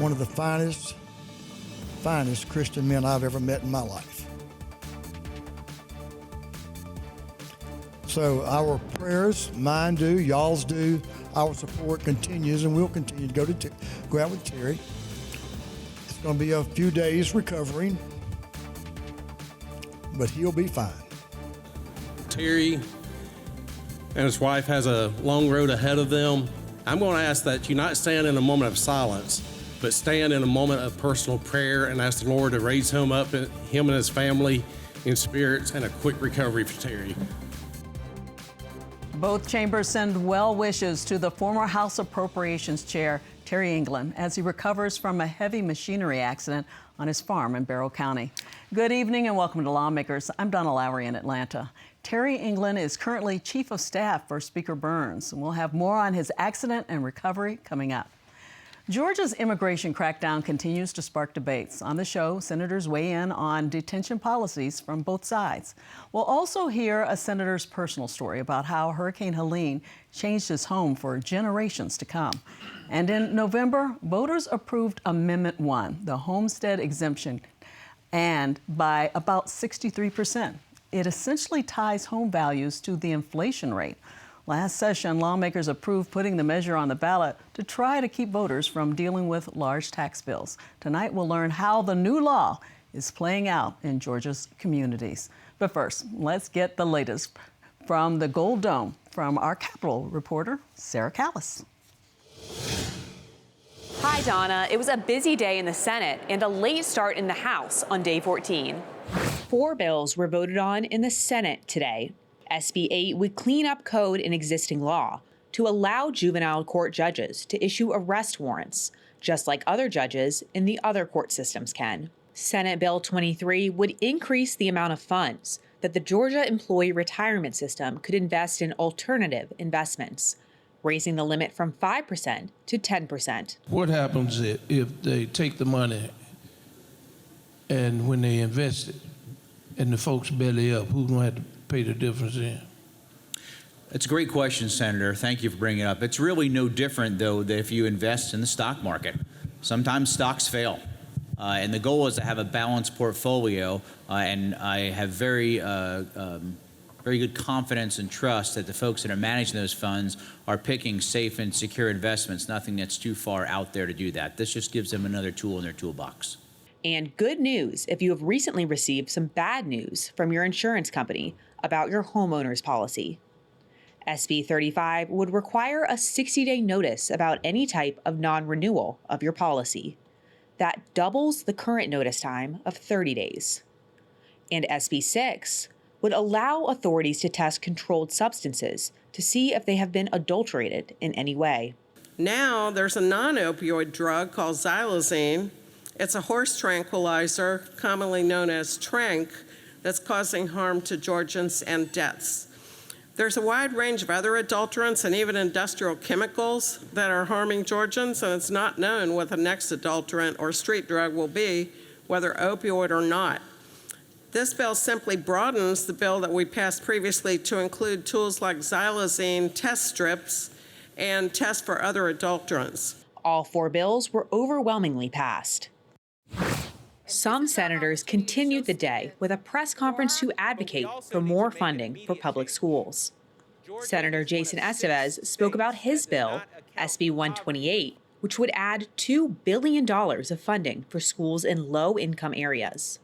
one of the finest Christian men I've ever met in my life. So our prayers, mine do, y'all's do, our support continues, and we'll continue to go out with Terry. It's going to be a few days recovering, but he'll be fine. Terry and his wife has a long road ahead of them. I'm going to ask that you not stand in a moment of silence, but stand in a moment of personal prayer and ask the Lord to raise him up, him and his family in spirits, and a quick recovery for Terry. Both chambers send well wishes to the former House Appropriations Chair, Terry England, as he recovers from a heavy machinery accident on his farm in Barrow County. Good evening and welcome to Lawmakers. I'm Donna Lowry in Atlanta. Terry England is currently Chief of Staff for Speaker Burns, and we'll have more on his accident and recovery coming up. Georgia's immigration crackdown continues to spark debates. On the show, senators weigh in on detention policies from both sides. We'll also hear a senator's personal story about how Hurricane Helene changed his home for generations to come. And in November, voters approved Amendment 1, the homestead exemption, and by about 63%. It essentially ties home values to the inflation rate. Last session, lawmakers approved putting the measure on the ballot to try to keep voters from dealing with large tax bills. Tonight, we'll learn how the new law is playing out in Georgia's communities. But first, let's get the latest from the Gold Dome from our Capitol reporter, Sarah Callis. Hi, Donna. It was a busy day in the Senate and a late start in the House on day 14. 4 bills were voted on in the Senate today. SB 8 would clean up code in existing law to allow juvenile court judges to issue arrest warrants, just like other judges in the other court systems can. Senate Bill 23 would increase the amount of funds that the Georgia Employee Retirement System could invest in alternative investments, raising the limit from 5% to 10%. What happens if they take the money and when they invest it and the folks belly up, who's going to have to pay the difference in? It's a great question, Senator. Thank you for bringing it up. It's really no different, though, than if you invest in the stock market. Sometimes stocks fail, and the goal is to have a balanced portfolio, and I have very good confidence and trust that the folks that are managing those funds are picking safe and secure investments, nothing that's too far out there to do that. This just gives them another tool in their toolbox. And good news if you have recently received some bad news from your insurance company about your homeowner's policy. SB 35 would require a 60-day notice about any type of non-renewal of your policy. That doubles the current notice time of 30 days. And SB 6 would allow authorities to test controlled substances to see if they have been adulterated in any way. Now there's a non-opioid drug called xylazine. It's a horse tranquilizer, commonly known as Tranq, that's causing harm to Georgians and deaths. There's a wide range of other adulterants and even industrial chemicals that are harming Georgians, and it's not known what the next adulterant or street drug will be, whether opioid or not. This bill simply broadens the bill that we passed previously to include tools like xylazine test strips and tests for other adulterants. All 4 bills were overwhelmingly passed. Some senators continued the day with a press conference to advocate for more funding for public schools. Senator Jason Estevez spoke about his bill, SB 128, which would add $2 billion of funding for schools in low-income areas.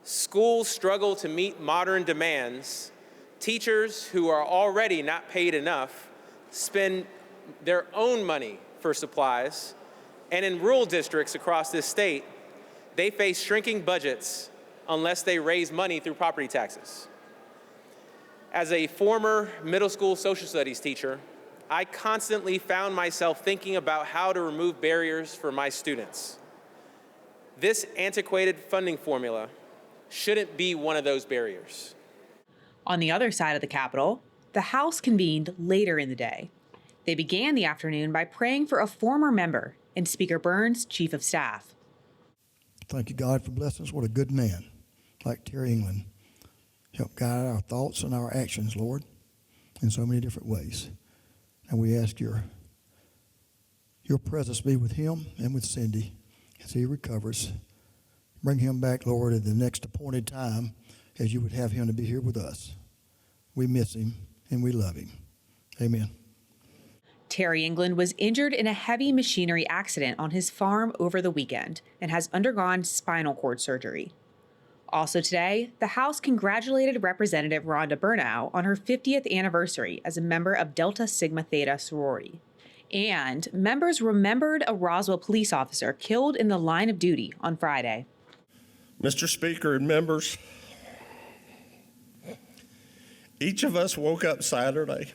Schools struggle to meet modern demands. Teachers who are already not paid enough spend their own money for supplies. And in rural districts across this state, they face shrinking budgets unless they raise money through property taxes. As a former middle school social studies teacher, I constantly found myself thinking about how to remove barriers for my students. This antiquated funding formula shouldn't be one of those barriers. On the other side of the Capitol, the House convened later in the day. They began the afternoon by praying for a former member and Speaker Burns' Chief of Staff. Thank you, God, for blessing us. What a good man like Terry England. Help guide our thoughts and our actions, Lord, in so many different ways. And we ask your presence be with him and with Cindy as he recovers. Bring him back, Lord, at the next appointed time as you would have him to be here with us. We miss him and we love him. Amen. Terry England was injured in a heavy machinery accident on his farm over the weekend and has undergone spinal cord surgery. Also today, the House congratulated Representative Rhonda Bernau on her 50th anniversary as a member of Delta Sigma Theta sorority. And members remembered a Roswell police officer killed in the line of duty on Friday. Mr. Speaker and members, each of us woke up Saturday,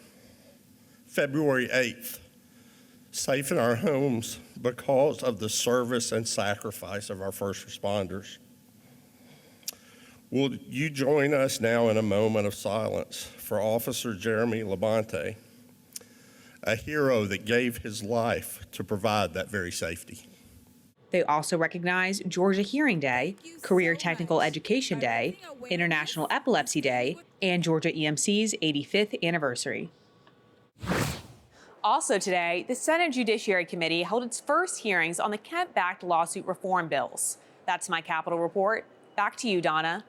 February 8th, safe in our homes because of the service and sacrifice of our first responders. Will you join us now in a moment of silence for Officer Jeremy Labonte, a hero that gave his life to provide that very safety? They also recognize Georgia Hearing Day, Career Technical Education Day, International Epilepsy Day, and Georgia EMC's 85th anniversary. Also today, the Senate Judiciary Committee held its first hearings on the Kemp-backed lawsuit reform bills. That's my Capitol Report. Back to you, Donna.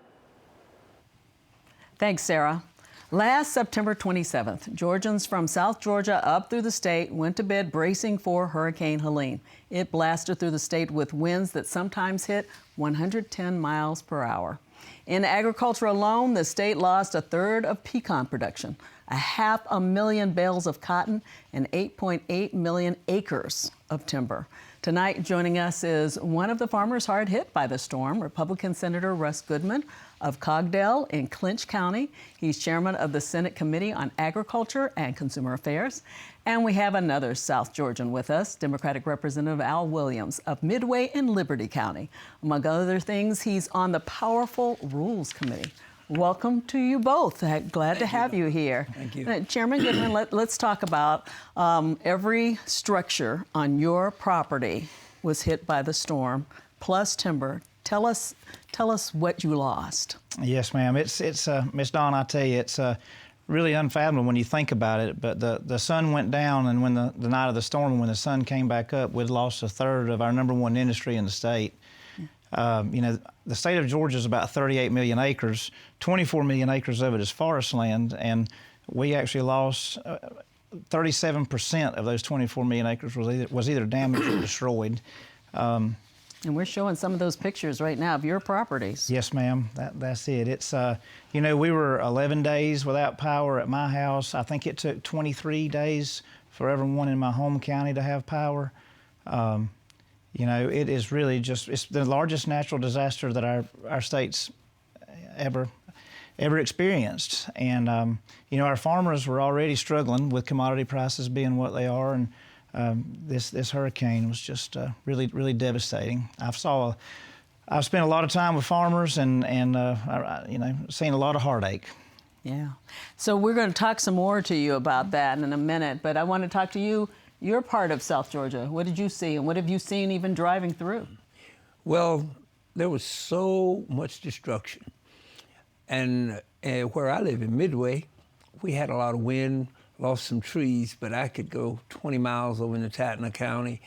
Thanks, Sarah. Last September 27th, Georgians from South Georgia up through the state went to bed bracing for Hurricane Helene. It blasted through the state with winds that sometimes hit 110 miles per hour. In agriculture alone, the state lost a third of pecan production, 500,000 bales of cotton, and 8.8 million acres of timber. Tonight, joining us is one of the farmers hard hit by the storm, Republican Senator Russ Goodman of Cogdell in Clinch County. He's chairman of the Senate Committee on Agriculture and Consumer Affairs. And we have another South Georgian with us, Democratic Representative Al Williams of Midway in Liberty County. Among other things, he's on the powerful Rules Committee. Welcome to you both. Glad to have you here. Thank you. Chairman Goodman, let's talk about every structure on your property was hit by the storm, plus timber. Tell us what you lost. Yes, ma'am. It's Miss Dawn, I tell you, it's really unfathomable when you think about it. But the sun went down, and when the night of the storm, when the sun came back up, we'd lost a third of our #1 industry in the state. The state of Georgia is about 38 million acres. 24 million acres of it is forest land, and we actually lost 37% of those 24 million acres was either damaged or destroyed. And we're showing some of those pictures right now of your properties. Yes, ma'am. That's it. It's we were 11 days without power at my house. I think it took 23 days for everyone in my home county to have power. It is really it's the largest natural disaster that our state's ever experienced. And, our farmers were already struggling with commodity prices being what they are. And this hurricane was just really, really devastating. I've spent a lot of time with farmers and seen a lot of heartache. Yeah. So we're going to talk some more to you about that in a minute, but I want to talk to you. You're part of South Georgia. What did you see, and what have you seen even driving through? Well, there was so much destruction. And where I live in Midway, we had a lot of wind, lost some trees, but I could go 20 miles over into Tatana County,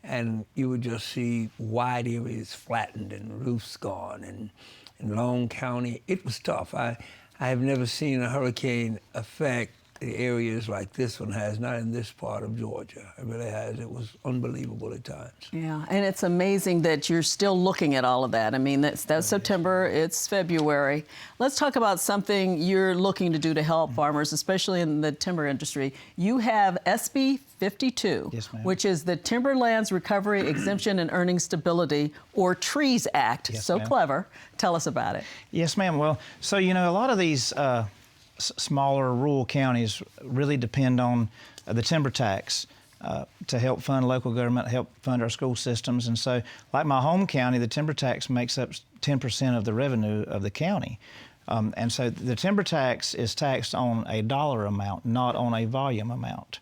and you would just see wide areas flattened and roofs gone. And in Long County, it was tough. I have never seen a hurricane affect the areas like this one has, not in this part of Georgia. It really has. It was unbelievable at times. Yeah, and it's amazing that you're still looking at all of that. I mean, that's September, it's February. Let's talk about something you're looking to do to help farmers, especially in the timber industry. You have SB 52, yes, ma'am, which is the Timberlands Recovery Exemption and Earning Stability, or TREES Act. Yes, so ma'am. Clever. Tell us about it. Yes, ma'am. Well, so, a lot of these smaller rural counties really depend on the timber tax to help fund local government, help fund our school systems. And so, like my home county, the timber tax makes up 10% of the revenue of the county. And so the timber tax is taxed on a dollar amount, not on a volume amount.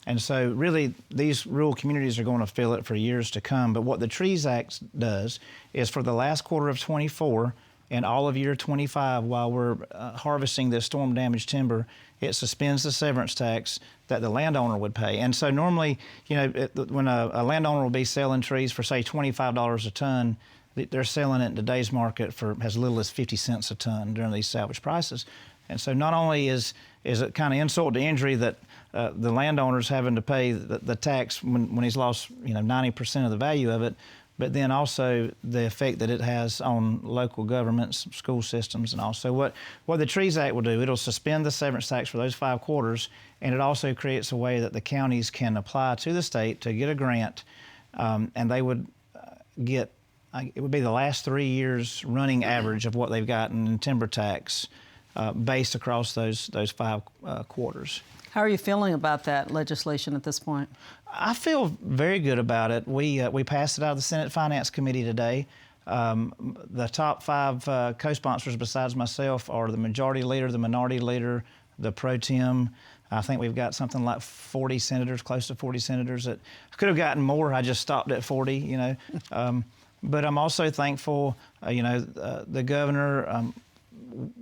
And so really, these rural communities are going to feel it for years to come. But what the TREES Act does is for the last quarter of 24, and all of year 25, while we're harvesting this storm damaged timber, it suspends the severance tax that the landowner would pay. And so normally, you know, when a landowner will be selling trees for, say, $25 a ton, they're selling it in today's market for as little as 50 cents a ton during these salvage prices. And so not only is it kind of insult to injury that the landowner's having to pay the tax when he's lost, you know, 90% of the value of it, but then also the effect that it has on local governments, school systems, and also what the Trees Act will do, it'll suspend the severance tax for those 5 quarters, and it also creates a way that the counties can apply to the state to get a grant, and they would get, it would be the last 3 years running average of what they've gotten in timber tax based across those 5 quarters. How are you feeling about that legislation at this point? I feel very good about it. We passed it out of the Senate Finance Committee today. The top 5 co-sponsors besides myself are the majority leader, the minority leader, the pro tem. I think we've got something like 40 senators, close to 40 senators. That I could have gotten more. I just stopped at 40, you know. But I'm also thankful, you know, the governor,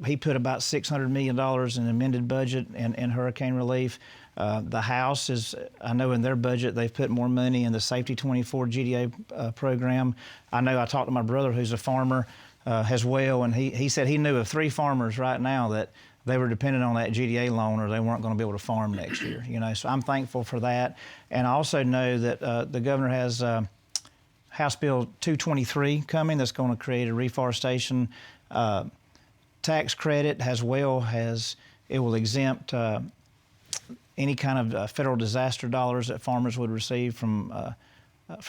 he put about $600 million in amended budget in hurricane relief. The House is, I know in their budget, they've put more money in the Safety 24 GDA program. I know I talked to my brother who's a farmer as well, and he said he knew of 3 farmers right now that they were dependent on that GDA loan or they weren't going to be able to farm next year, you know. So I'm thankful for that. And I also know that the governor has House Bill 223 coming that's going to create a reforestation tax credit, as well as it will exempt any kind of federal disaster dollars that farmers would receive from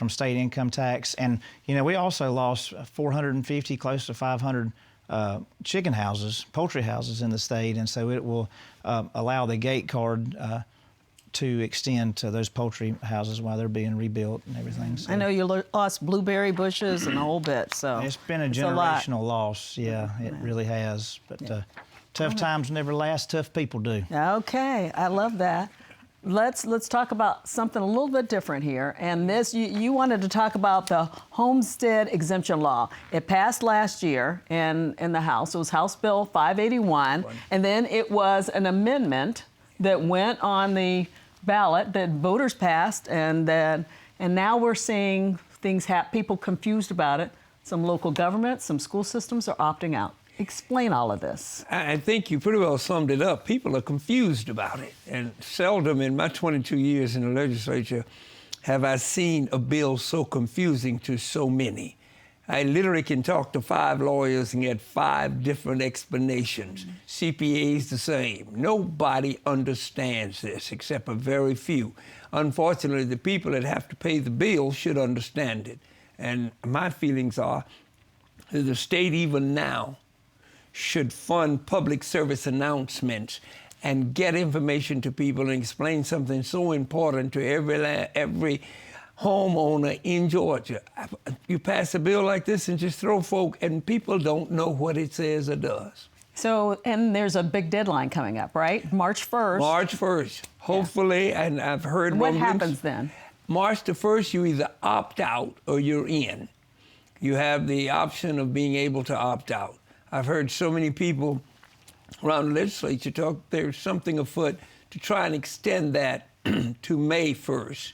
state income tax. And, you know, we also lost 450, close to 500 chicken houses, poultry houses in the state, and so it will allow the gate card to extend to those poultry houses while they're being rebuilt and everything. So I know you lost blueberry bushes and a whole bit, so it's been a generational loss. Yeah, it really has. But tough times never last. Tough people do. Okay, I love that. Let's talk about something a little bit different here. And this, you wanted to talk about the homestead exemption law. It passed last year in the House. It was House Bill 581, and then it was an amendment that went on the ballot that voters passed, and now we're seeing things people confused about it. Some local governments, some school systems are opting out. Explain all of this. I think you pretty well summed it up. People are confused about it, and seldom in my 22 years in the legislature have I seen a bill so confusing to so many. I literally can talk to 5 lawyers and get 5 different explanations. CPA's the same. Nobody understands this except a very few. Unfortunately, the people that have to pay the bill should understand it. And my feelings are that the state even now should fund public service announcements and get information to people and explain something so important to every homeowner in Georgia. You pass a bill like this and just throw folk, and people don't know what it says or does. So, and there's a big deadline coming up, right? March 1st. March 1st, hopefully, and I've heard What rumblings. happens then? March the 1st, you either opt out or you're in. You have the option of being able to opt out. I've heard so many people around the legislature talk, there's something afoot to try and extend that to May 1st.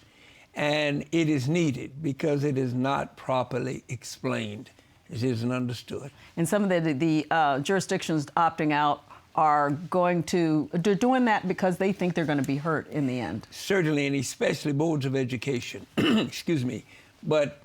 And it is needed because it is not properly explained. It isn't understood. And some of the jurisdictions opting out they're doing that because they think they're going to be hurt in the end. Certainly, and especially boards of education, excuse me. But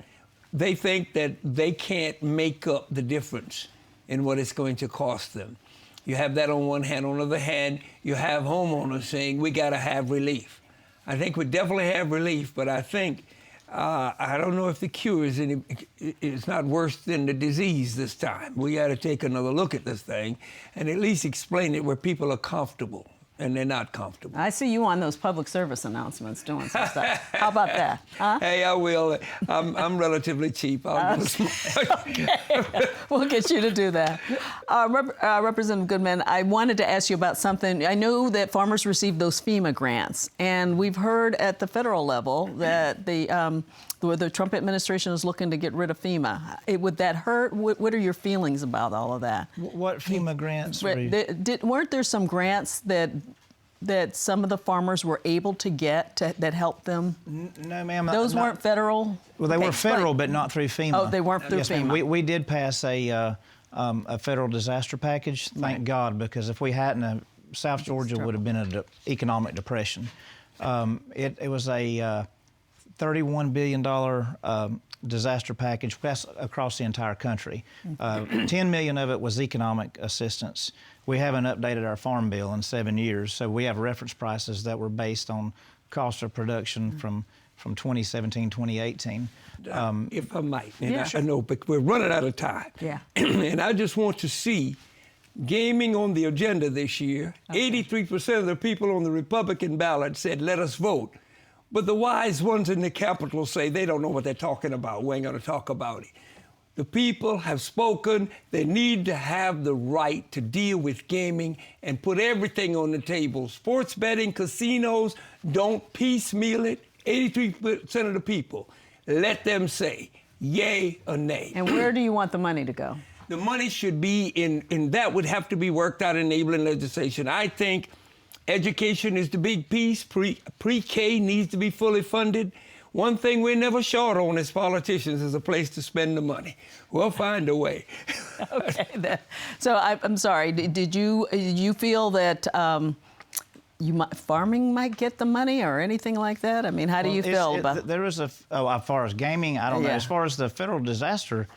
they think that they can't make up the difference in what it's going to cost them. You have that on one hand. On the other hand, you have homeowners saying, we got to have relief. I think we definitely have relief, but I think, I don't know if the cure is not worse than the disease this time. We got to take another look at this thing and at least explain it where people are comfortable, and they're not comfortable. I see you on those public service announcements doing some stuff. How about that? Huh? Hey, I will. I'm relatively cheap. I'll do Okay. We'll get you to do that. Representative Goodman, I wanted to ask you about something. I know that farmers receive those FEMA grants, and we've heard at the federal level that the the Trump administration is looking to get rid of FEMA. Would that hurt? What are your feelings about all of that? What FEMA grants? Weren't there some grants that some of the farmers were able to get that helped them? No, ma'am. Those weren't federal? Well, they were federal, but not through FEMA. Oh, they weren't through FEMA. Ma'am. We did pass a federal disaster package, thank God, because if we hadn't, South Georgia would have been in an economic depression. It was a $31 billion disaster package passed across the entire country. $10 million of it was economic assistance. We haven't updated our farm bill in 7 years, so we have reference prices that were based on cost of production from 2017, 2018. If I might, and yeah, I sure. know, but we're running out of time. Yeah. And I just want to see gaming on the agenda this year. Okay. 83% of the people on the Republican ballot said, let us vote. But the wise ones in the Capitol say they don't know what they're talking about. We ain't going to talk about it. The people have spoken. They need to have the right to deal with gaming and put everything on the table. Sports betting, casinos, don't piecemeal it. 83% of the people, let them say yay or nay. And where do you want the money to go? The money should be in that would have to be worked out in enabling legislation. I think education is the big piece. Pre-K needs to be fully funded. One thing we're never short on as politicians is a place to spend the money. We'll find a way. Okay. So I'm sorry. Did you feel that farming might get the money or anything like that? I mean, how do you feel about? There is as far as gaming, I don't know. As far as the federal disaster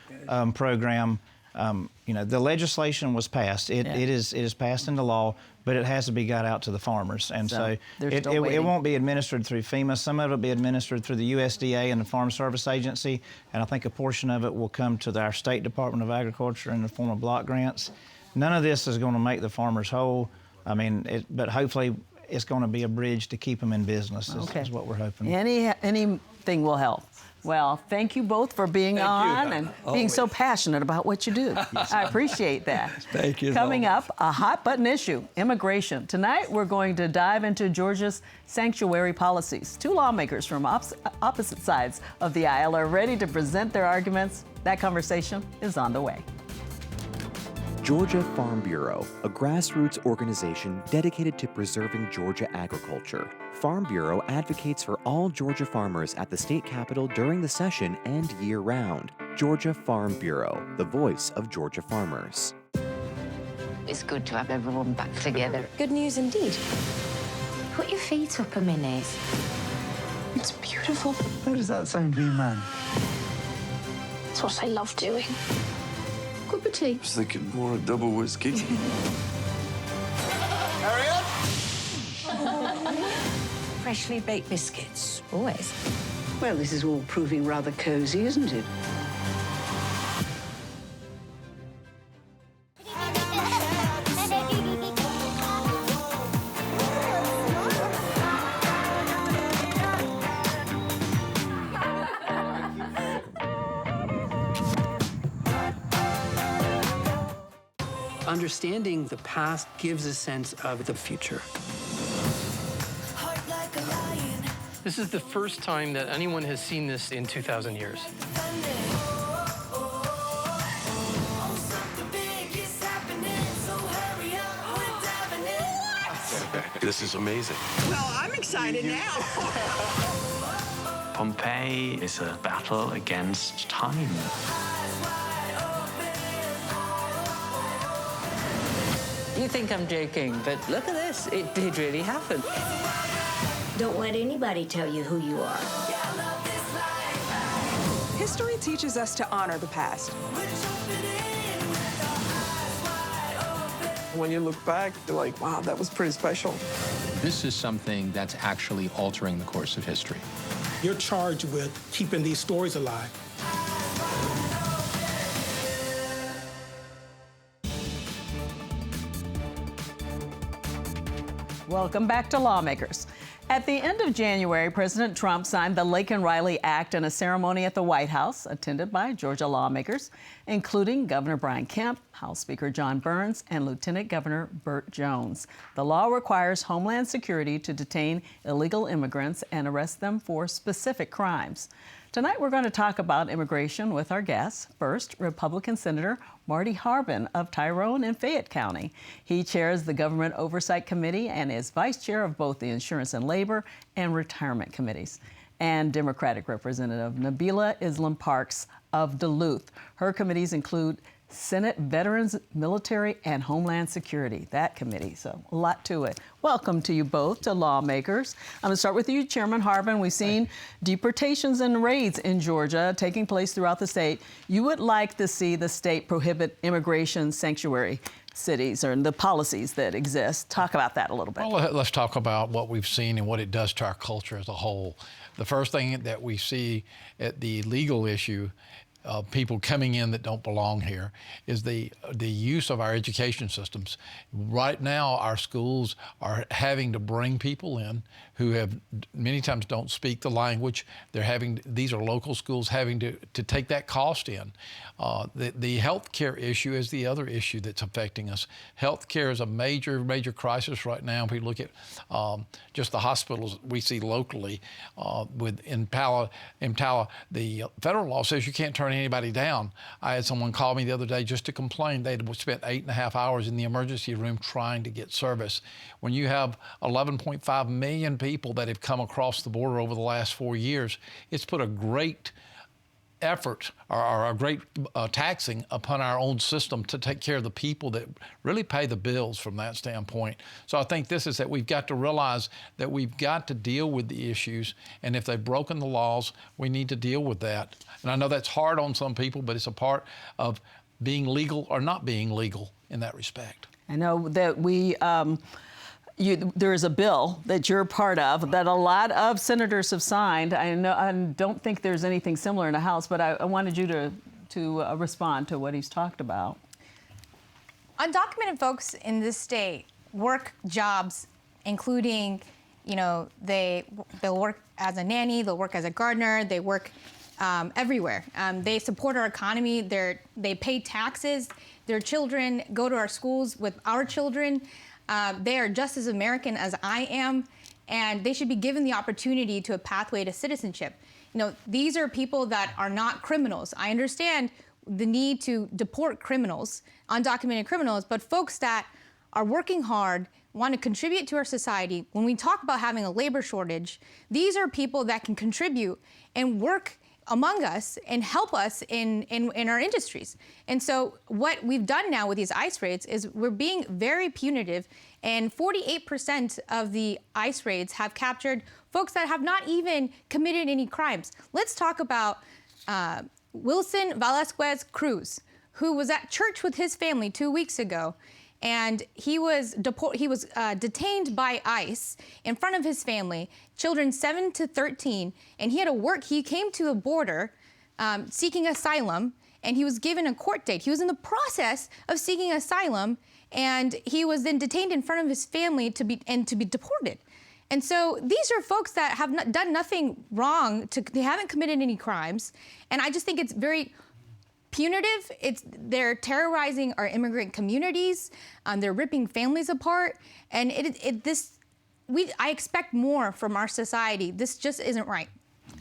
program, the legislation was passed. It is passed into law, but it has to be got out to the farmers. And so it won't be administered through FEMA. Some of it will be administered through the USDA and the Farm Service Agency, and I think a portion of it will come to our State Department of Agriculture in the form of block grants. None of this is going to make the farmers whole. I mean, but hopefully it's going to be a bridge to keep them in business is what we're hoping. Anything will help. Well, thank you both for being on and being so passionate about what you do. I appreciate that. Thank you. Coming up, a hot button issue, immigration. Tonight, we're going to dive into Georgia's sanctuary policies. Two lawmakers from opposite sides of the aisle are ready to present their arguments. That conversation is on the way. Georgia Farm Bureau, a grassroots organization dedicated to preserving Georgia agriculture. Farm Bureau advocates for all Georgia farmers at the state capitol during the session and year-round. Georgia Farm Bureau, the voice of Georgia farmers. It's good to have everyone back together. Good news indeed. Put your feet up a minute. It's beautiful. How does that sound, being man? It's what I love doing. Cup of tea. I was thinking more a double whiskey. Harriet? Freshly baked biscuits, always. Well, this is all proving rather cozy, isn't it? Understanding the past gives a sense of the future. This is the first time that anyone has seen this in 2,000 years. This is amazing. Well, I'm excited now. Pompeii is a battle against time. You think I'm joking, but look at this. It did really happen. Don't let anybody tell you who you are. History teaches us to honor the past. When you look back, you're like, wow, that was pretty special. This is something that's actually altering the course of history. You're charged with keeping these stories alive. Welcome back to Lawmakers. At the end of January, President Trump signed the Laken Riley Act in a ceremony at the White House, attended by Georgia lawmakers, including Governor Brian Kemp, House Speaker John Burns, and Lieutenant Governor Burt Jones. The law requires Homeland Security to detain illegal immigrants and arrest them for specific crimes. Tonight we're going to talk about immigration with our guests. First, Republican Senator Marty Harbin of Tyrone and Fayette County. He chairs the Government Oversight Committee and is vice chair of both the Insurance and Labor and Retirement Committees. And Democratic Representative Nabila Islam Parks of Duluth. Her committees include Senate Veterans, Military, and Homeland Security, that committee, so a lot to it. Welcome to you both to Lawmakers. I'm going to start with you, Chairman Harbin. We've seen deportations and raids in Georgia taking place throughout the state. You would like to see the state prohibit immigration sanctuary cities or the policies that exist. Talk about that a little bit. Well, let's talk about what we've seen and what it does to our culture as a whole. The first thing that we see at the legal issue of people coming in that don't belong here is the use of our education systems. Right now, our schools are having to bring people in who have many times don't speak the language. These are local schools having to take that cost in. The health care issue is the other issue that's affecting us. Health care is a major crisis right now. If we look at just the hospitals we see locally in Pala, the federal law says you can't turn anybody down. I had someone call me the other day just to complain. They'd spent 8.5 hours in the emergency room trying to get service. When you have 11.5 million people that have come across the border over the last 4 years, it's put a great effort or a great taxing upon our own system to take care of the people that really pay the bills from that standpoint. So I think this is that we've got to realize that we've got to deal with the issues, and if they've broken the laws, we need to deal with that. And I know that's hard on some people, but it's a part of being legal or not being legal in that respect. I know that there is a bill that you're part of that a lot of senators have signed. I don't think there's anything similar in the House, but I wanted you to respond to what he's talked about. Undocumented folks in this state work jobs, including, they'll work as a nanny, they'll work as a gardener, they work everywhere. They support our economy. They pay taxes. Their children go to our schools with our children. They are just as American as I am, and they should be given the opportunity to a pathway to citizenship. These are people that are not criminals. I understand the need to deport criminals, undocumented criminals, but folks that are working hard, want to contribute to our society. When we talk about having a labor shortage, these are people that can contribute and work among us and help us in our industries. And so what we've done now with these ICE raids is we're being very punitive, and 48% of the ICE raids have captured folks that have not even committed any crimes. Let's talk about Wilson Velasquez Cruz, who was at church with his family 2 weeks ago, and he was detained by ICE in front of his family, children 7 to 13, and he had to work. He came to the border seeking asylum, and he was given a court date. He was in the process of seeking asylum, and he was then detained in front of his family to be deported. And so these are folks that have done nothing wrong. They haven't committed any crimes, and I just think it's very punitive. They're terrorizing our immigrant communities. They're ripping families apart, and I expect more from our society. This just isn't right.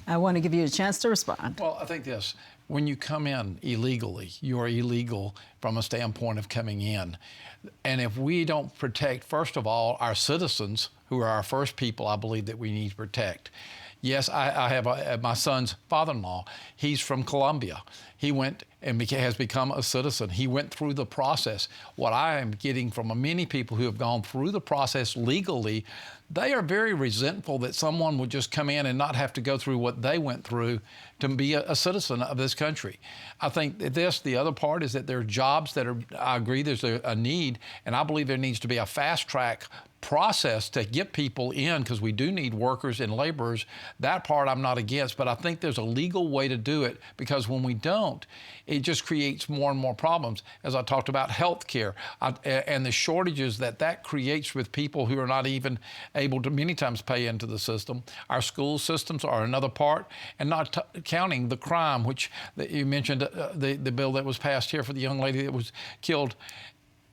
I want to give you a chance to respond. Well, I think this. When you come in illegally, you are illegal from a standpoint of coming in. And if we don't protect, first of all, our citizens, who are our first people, I believe that we need to protect. Yes, I have my son's father-in-law. He's from Colombia. He went and has become a citizen. He went through the process. What I am getting from many people who have gone through the process legally, they are very resentful that someone would just come in and not have to go through what they went through to be a citizen of this country. I think the other part is that there are jobs that I agree there's a need, and I believe there needs to be a fast track process to get people in, because we do need workers and laborers. That part I'm not against, but I think there's a legal way to do it, because when we don't, it just creates more and more problems. As I talked about health care and the shortages that creates with people who are not even able to many times pay into the system. Our school systems are another part, and not counting the crime, which you mentioned, the bill that was passed here for the young lady that was killed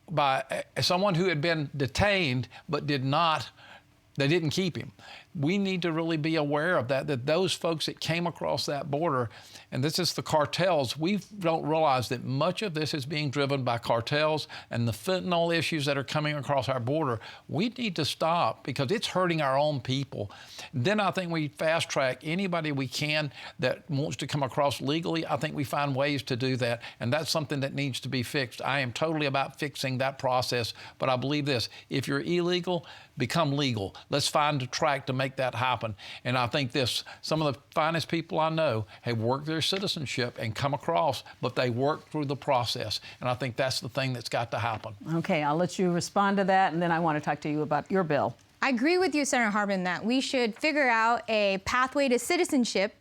by someone who had been detained but they didn't keep him. we need to really be aware of that those folks that came across that border, and this is the cartels, we don't realize that much of this is being driven by cartels and the fentanyl issues that are coming across our border. We need to stop because it's hurting our own people. Then I think we fast track anybody we can that wants to come across legally. I think we find ways to do that, and that's something that needs to be fixed. I am totally about fixing that process, but I believe this: if you're illegal, become legal. Let's find a track to make that happen. And I think this: some of the finest people I know have worked their citizenship and come across, but they work through the process. And I think that's the thing that's got to happen. Okay, I'll let you respond to that, and then I want to talk to you about your bill. I agree with you, Senator Harbin, that we should figure out a pathway to citizenship.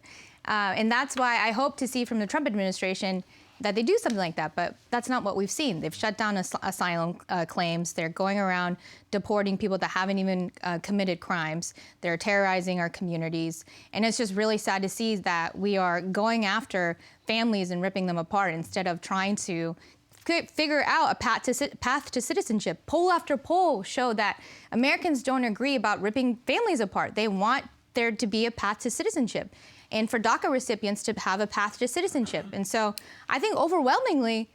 And that's why I hope to see from the Trump administration that they do something like that, but that's not what we've seen. They've shut down asylum claims. They're going around deporting people that haven't even committed crimes. They're terrorizing our communities. And it's just really sad to see that we are going after families and ripping them apart instead of trying to figure out a path to citizenship. Poll after poll show that Americans don't agree about ripping families apart. They want there to be a path to citizenship, and for DACA recipients to have a path to citizenship. And so I think overwhelmingly,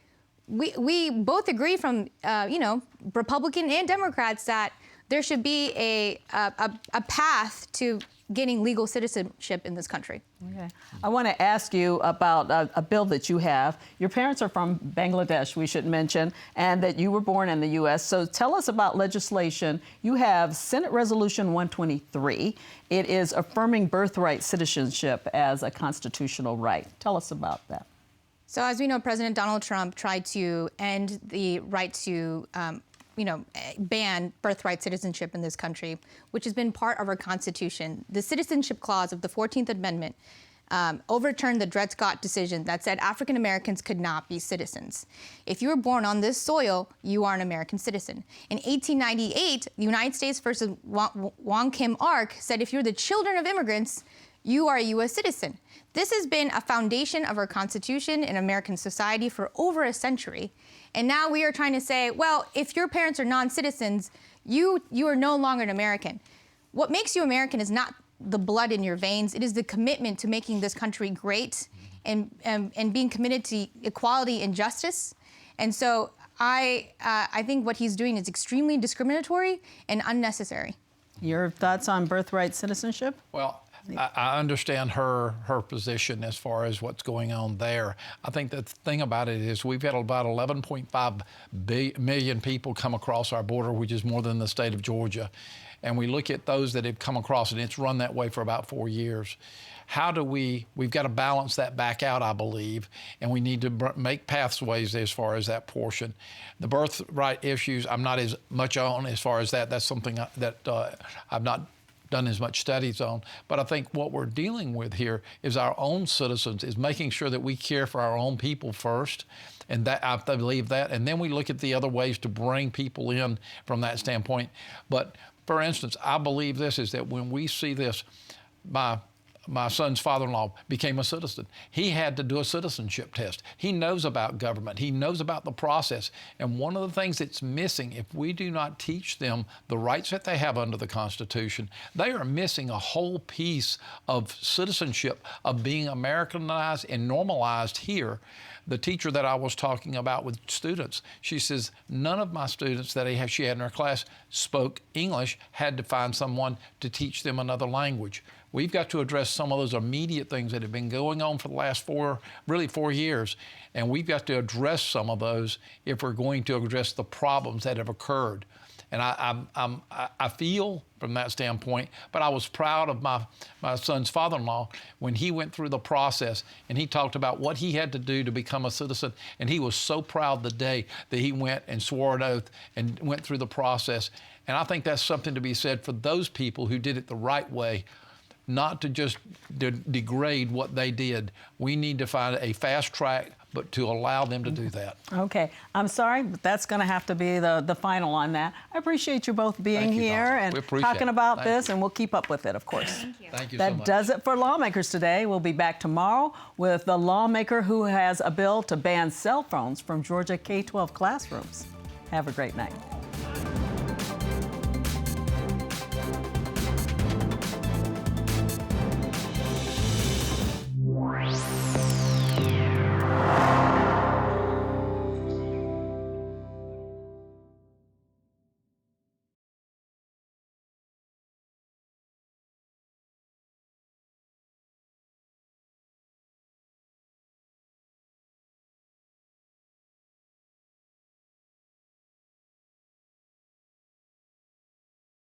we both agree from, Republican and Democrats that there should be a path to getting legal citizenship in this country. Okay. I want to ask you about a bill that you have. Your parents are from Bangladesh, we should mention, and that you were born in the U.S. So tell us about legislation. You have Senate Resolution 123. It is affirming birthright citizenship as a constitutional right. Tell us about that. So as we know, President Donald Trump tried to end the right to ban birthright citizenship in this country, which has been part of our Constitution. The Citizenship Clause of the 14th Amendment overturned the Dred Scott decision that said African Americans could not be citizens. If you were born on this soil, you are an American citizen. In 1898, the United States versus Wong Kim Ark said if you're the children of immigrants, you are a U.S. citizen. This has been a foundation of our Constitution in American society for over a century. And now we are trying to say, well, if your parents are non-citizens, you are no longer an American. What makes you American is not the blood in your veins. It is the commitment to making this country great and being committed to equality and justice. And so I think what he's doing is extremely discriminatory and unnecessary. Your thoughts on birthright citizenship? Well, I understand her position as far as what's going on there. I think the thing about it is we've had about 11.5 million people come across our border, which is more than the state of Georgia. And we look at those that have come across, and it's run that way for about 4 years. How do we've got to balance that back out, I believe, and we need to make pathways as far as that portion. The birthright issues, I'm not as much on as far as that. That's something that I've not done as much studies on. But I think what we're dealing with here is our own citizens, is making sure that we care for our own people first. And that I believe that. And then we look at the other ways to bring people in from that standpoint. But for instance, I believe this is that when we see this, my son's father-in-law became a citizen. He had to do a citizenship test. He knows about government. He knows about the process. And one of the things that's missing, if we do not teach them the rights that they have under the Constitution, they are missing a whole piece of citizenship, of being Americanized and normalized here. The teacher that I was talking about with students, she says, none of my students that she had in her class spoke English, had to find someone to teach them another language. We've got to address some of those immediate things that have been going on for the last 4 years, and we've got to address some of those if we're going to address the problems that have occurred. And I feel from that standpoint, but I was proud of my son's father-in-law when he went through the process and he talked about what he had to do to become a citizen. And he was so proud the day that he went and swore an oath and went through the process. And I think that's something to be said for those people who did it the right way, not to just degrade what they did. We need to find a fast track, but to allow them to do that. Okay, I'm sorry, but that's going to have to be the final on that. I appreciate you both being here and talking about this, and we'll keep up with it, of course. Thank you. Thank you that so much. does it for Lawmakers today. We'll be back tomorrow with the lawmaker who has a bill to ban cell phones from Georgia K-12 classrooms. Have a great night.